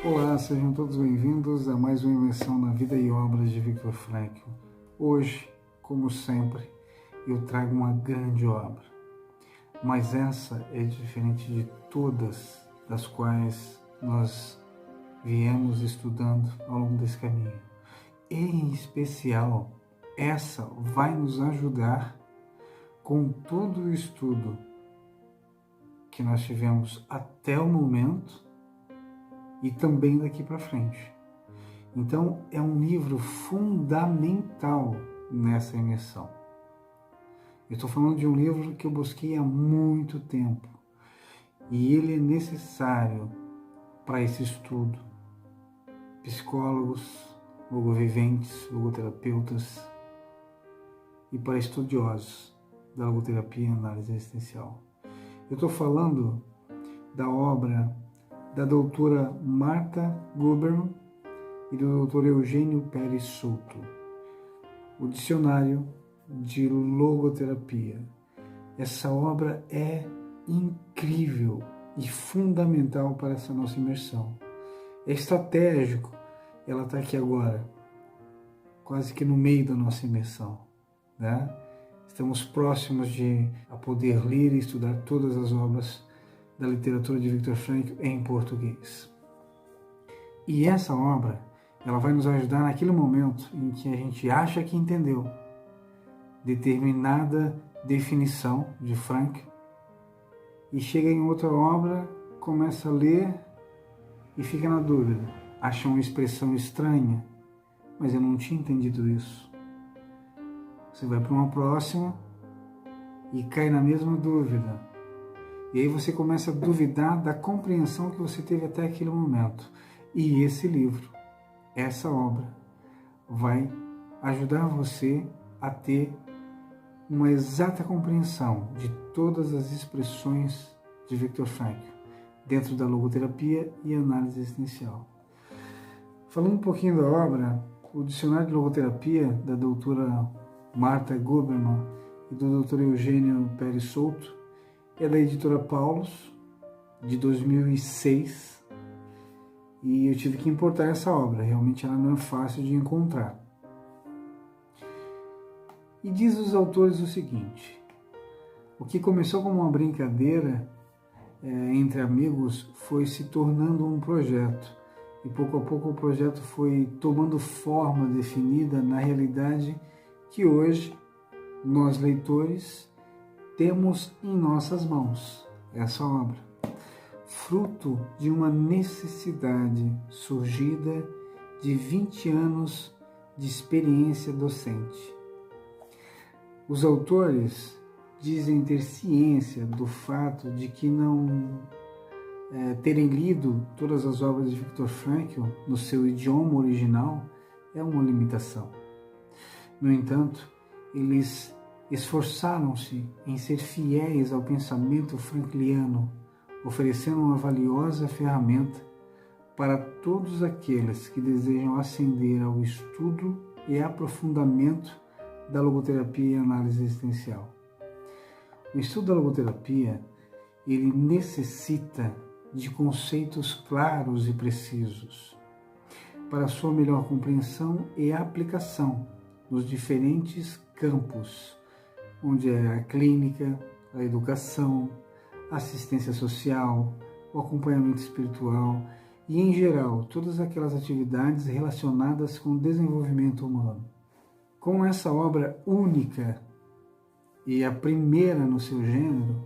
Olá, sejam todos bem-vindos a mais uma imersão na vida e obras de Viktor Frankl. Hoje, como sempre, eu trago uma grande obra, mas essa é diferente de todas das quais nós viemos estudando ao longo desse caminho. Em especial, essa vai nos ajudar com todo o estudo que nós tivemos até o momento e também daqui para frente. Então, é um livro fundamental nessa imersão. Eu estou falando de um livro que eu busquei há muito tempo e ele é necessário para esse estudo. Psicólogos, logoviventes, logoterapeutas e para estudiosos da logoterapia e análise existencial. Eu estou falando da obra da doutora Martha Guberman e do doutor Eugênio Pérez Souto, o Dicionário de Logoterapia. Essa obra é incrível e fundamental para essa nossa imersão. É estratégico, ela está aqui agora, quase que no meio da nossa imersão, né? Estamos próximos de poder ler e estudar todas as obras da literatura de Viktor Frankl em português. E essa obra, ela vai nos ajudar naquele momento em que a gente acha que entendeu determinada definição de Frankl e chega em outra obra, começa a ler e fica na dúvida. Acha uma expressão estranha, mas eu não tinha entendido isso. Você vai para uma próxima e cai na mesma dúvida. E aí você começa a duvidar da compreensão que você teve até aquele momento. E esse livro, essa obra, vai ajudar você a ter uma exata compreensão de todas as expressões de Viktor Frankl dentro da logoterapia e análise existencial. Falando um pouquinho da obra, o Dicionário de Logoterapia da doutora Martha Guberman e do doutor Eugênio Pérez Souto é da editora Paulus, de 2006, e eu tive que importar essa obra, realmente ela não é fácil de encontrar. E diz os autores o seguinte: o que começou como uma brincadeira entre amigos foi se tornando um projeto, e pouco a pouco o projeto foi tomando forma definida na realidade que hoje nós, leitores, temos em nossas mãos essa obra, fruto de uma necessidade surgida de 20 anos de experiência docente. Os autores dizem ter ciência do fato de que não terem lido todas as obras de Viktor Frankl no seu idioma original é uma limitação. No entanto, eles esforçaram-se em ser fiéis ao pensamento frankliano, oferecendo uma valiosa ferramenta para todos aqueles que desejam ascender ao estudo e aprofundamento da logoterapia e análise existencial. O estudo da logoterapia, ele necessita de conceitos claros e precisos para sua melhor compreensão e aplicação nos diferentes campos, onde é a clínica, a educação, a assistência social, o acompanhamento espiritual e, em geral, todas aquelas atividades relacionadas com o desenvolvimento humano. Com essa obra única e a primeira no seu gênero,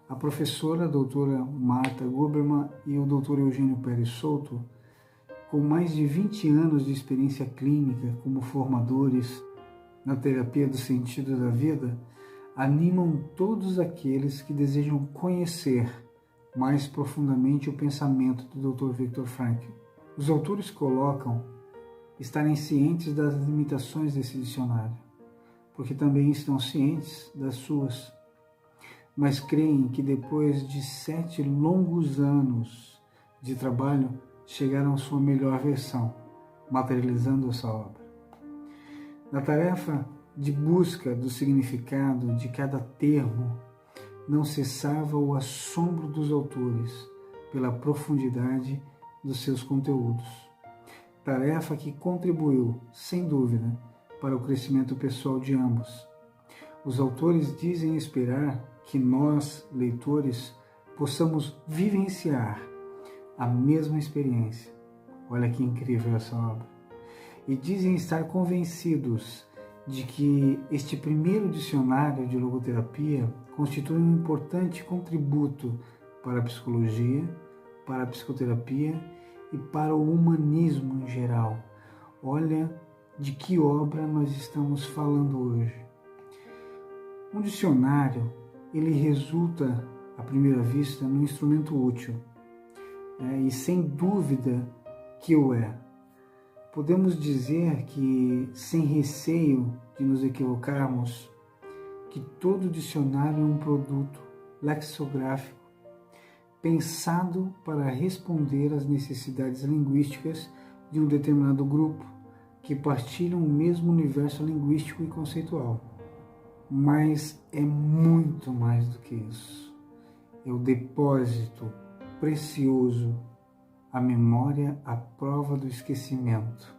a professora a doutora Martha Guberman e o doutor Eugênio Pérez Souto, com mais de 20 anos de experiência clínica como formadores na terapia do sentido da vida, animam todos aqueles que desejam conhecer mais profundamente o pensamento do Dr. Viktor Frankl. Os autores colocam estarem cientes das limitações desse dicionário, porque também estão cientes das suas, mas creem que depois de 7 longos anos de trabalho, chegaram à sua melhor versão, materializando essa obra. Na tarefa de busca do significado de cada termo, não cessava o assombro dos autores pela profundidade dos seus conteúdos. Tarefa que contribuiu, sem dúvida, para o crescimento pessoal de ambos. Os autores dizem esperar que nós, leitores, possamos vivenciar a mesma experiência. Olha que incrível essa obra. E dizem estar convencidos de que este primeiro dicionário de logoterapia constitui um importante contributo para a psicologia, para a psicoterapia e para o humanismo em geral. Olha de que obra nós estamos falando hoje. Um dicionário, ele resulta, à primeira vista, num instrumento útil, e sem dúvida que o é. Podemos dizer que, sem receio de nos equivocarmos, que todo dicionário é um produto lexicográfico pensado para responder às necessidades linguísticas de um determinado grupo que partilham o mesmo universo linguístico e conceitual. Mas é muito mais do que isso. É o depósito precioso, a memória à prova do esquecimento,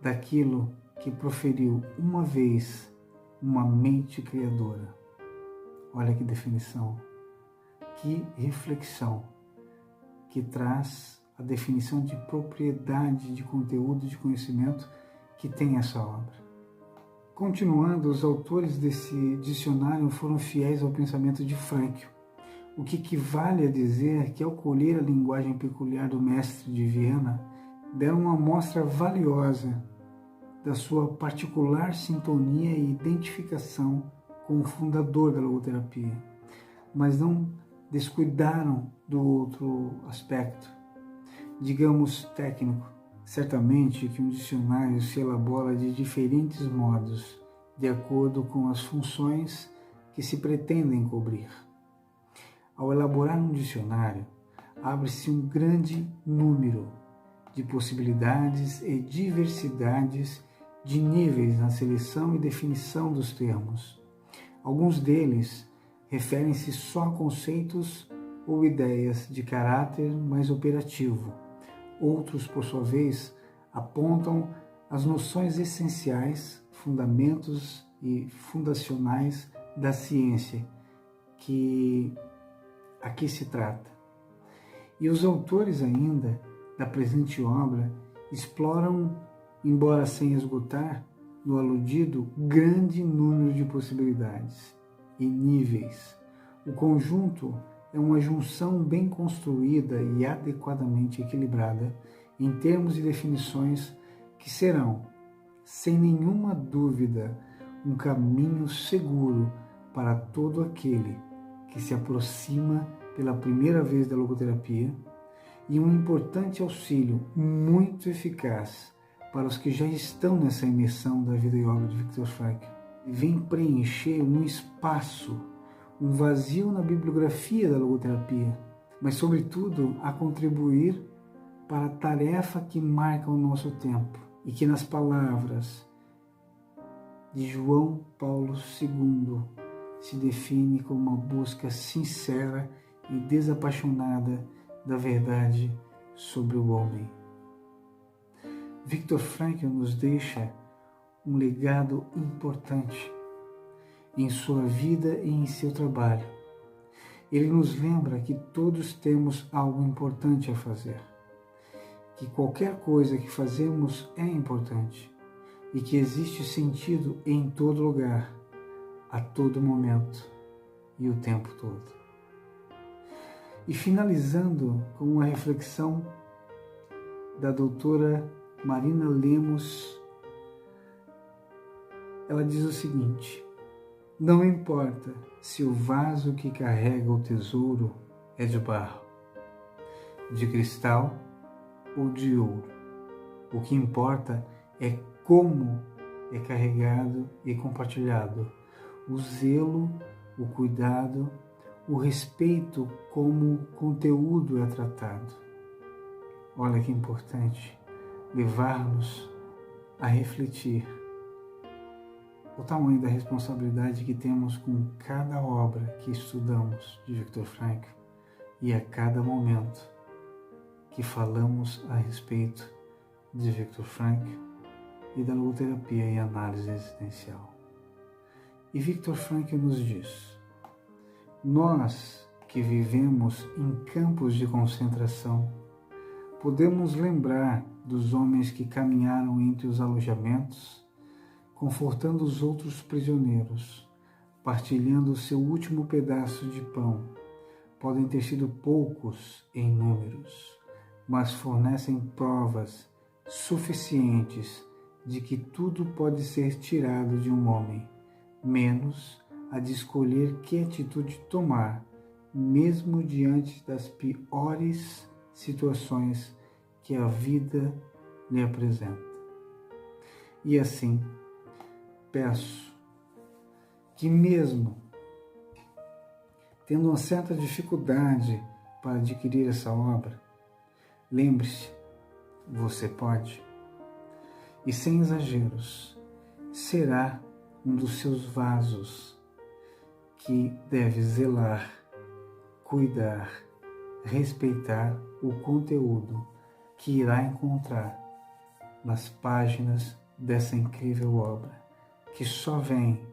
daquilo que proferiu uma vez uma mente criadora. Olha que definição, que reflexão, que traz a definição de propriedade de conteúdo de conhecimento que tem essa obra. Continuando, os autores desse dicionário foram fiéis ao pensamento de Frankl, o que equivale a dizer que, ao colher a linguagem peculiar do mestre de Viena, deram uma amostra valiosa da sua particular sintonia e identificação com o fundador da logoterapia, mas não descuidaram do outro aspecto, digamos técnico. Certamente que um dicionário se elabora de diferentes modos, de acordo com as funções que se pretendem cobrir. Ao elaborar um dicionário, abre-se um grande número de possibilidades e diversidades de níveis na seleção e definição dos termos. Alguns deles referem-se só a conceitos ou ideias de caráter mais operativo. Outros, por sua vez, apontam as noções essenciais, fundamentos e fundacionais da ciência que aqui se trata. E os autores ainda da presente obra exploram, embora sem esgotar, no aludido, grande número de possibilidades e níveis. O conjunto é uma junção bem construída e adequadamente equilibrada em termos e definições que serão, sem nenhuma dúvida, um caminho seguro para todo aquele que se aproxima pela primeira vez da logoterapia e um importante auxílio muito eficaz para os que já estão nessa imersão da vida e obra de Viktor Frankl. Vem preencher um espaço, um vazio na bibliografia da logoterapia, mas, sobretudo, a contribuir para a tarefa que marca o nosso tempo e que, nas palavras de João Paulo II, se define como uma busca sincera e desapaixonada da verdade sobre o homem. Viktor Frankl nos deixa um legado importante em sua vida e em seu trabalho. Ele nos lembra que todos temos algo importante a fazer, que qualquer coisa que fazemos é importante e que existe sentido em todo lugar, a todo momento e o tempo todo. E finalizando com uma reflexão da doutora Marina Lemos, ela diz o seguinte: não importa se o vaso que carrega o tesouro é de barro, de cristal ou de ouro. O que importa é como é carregado e compartilhado, o zelo, o cuidado, o respeito como o conteúdo é tratado. Olha que importante levar-nos a refletir o tamanho da responsabilidade que temos com cada obra que estudamos de Viktor Frankl e a cada momento que falamos a respeito de Viktor Frankl e da logoterapia e análise existencial. E Viktor Frankl nos diz: nós que vivemos em campos de concentração, podemos lembrar dos homens que caminharam entre os alojamentos, confortando os outros prisioneiros, partilhando o seu último pedaço de pão. Podem ter sido poucos em números, mas fornecem provas suficientes de que tudo pode ser tirado de um homem, menos a de escolher que atitude tomar, mesmo diante das piores situações que a vida lhe apresenta. E assim, peço que mesmo tendo uma certa dificuldade para adquirir essa obra, lembre-se, você pode. E sem exageros, será um dos seus vasos que deve zelar, cuidar, respeitar o conteúdo que irá encontrar nas páginas dessa incrível obra, que só vem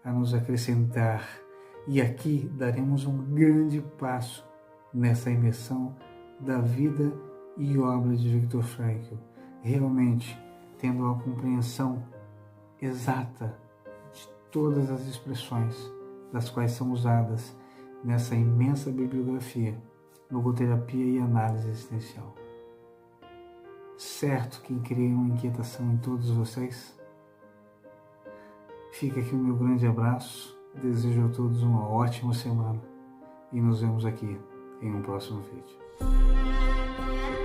a nos acrescentar. E aqui daremos um grande passo nessa imersão da vida e obra de Viktor Frankl, realmente tendo uma compreensão exata de todas as expressões das quais são usadas nessa imensa bibliografia, logoterapia e análise existencial. Certo que cria uma inquietação em todos vocês? Fica aqui o meu grande abraço, desejo a todos uma ótima semana e nos vemos aqui em um próximo vídeo.